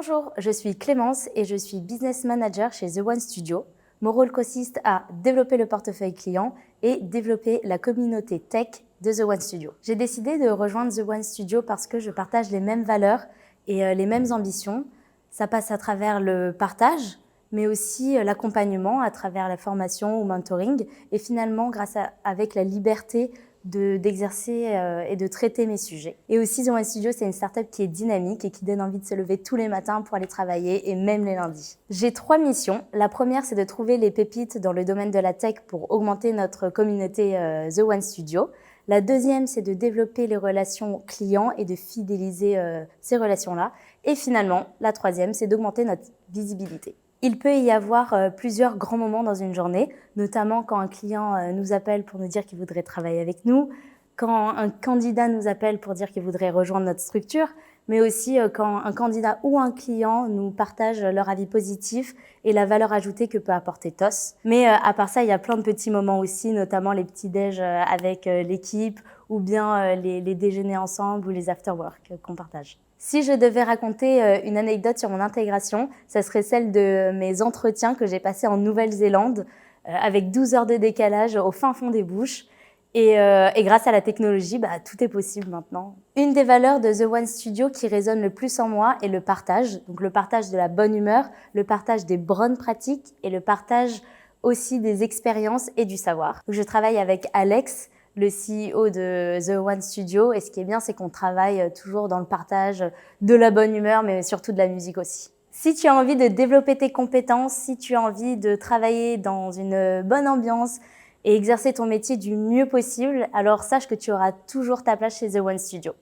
Bonjour, je suis Clémence et je suis Business Manager chez The One Studio. Mon rôle consiste à développer le portefeuille client et développer la communauté tech de The One Studio. J'ai décidé de rejoindre The One Studio parce que je partage les mêmes valeurs et les mêmes ambitions. Ça passe à travers le partage, mais aussi l'accompagnement à travers la formation ou mentoring et finalement avec la liberté d'exercer et de traiter mes sujets. Et aussi, The One Studio, c'est une startup qui est dynamique et qui donne envie de se lever tous les matins pour aller travailler et même les lundis. J'ai 3 missions. La première, c'est de trouver les pépites dans le domaine de la tech pour augmenter notre communauté The One Studio. La deuxième, c'est de développer les relations clients et de fidéliser ces relations-là. Et finalement, la troisième, c'est d'augmenter notre visibilité. Il peut y avoir plusieurs grands moments dans une journée, notamment quand un client nous appelle pour nous dire qu'il voudrait travailler avec nous, quand un candidat nous appelle pour dire qu'il voudrait rejoindre notre structure, mais aussi quand un candidat ou un client nous partage leur avis positif et la valeur ajoutée que peut apporter TOS. Mais à part ça, il y a plein de petits moments aussi, notamment les petits déj avec l'équipe ou bien les déjeuners ensemble ou les after-work qu'on partage. Si je devais raconter une anecdote sur mon intégration, ça serait celle de mes entretiens que j'ai passés en Nouvelle-Zélande avec 12 heures de décalage au fin fond des bush. Et grâce à la technologie, tout est possible maintenant. Une des valeurs de The One Studio qui résonne le plus en moi est le partage. Donc le partage de la bonne humeur, le partage des bonnes pratiques et le partage aussi des expériences et du savoir. Donc je travaille avec Alex, le CEO de The One Studio. Et ce qui est bien, c'est qu'on travaille toujours dans le partage de la bonne humeur, mais surtout de la musique aussi. Si tu as envie de développer tes compétences, si tu as envie de travailler dans une bonne ambiance et exercer ton métier du mieux possible, alors sache que tu auras toujours ta place chez The One Studio.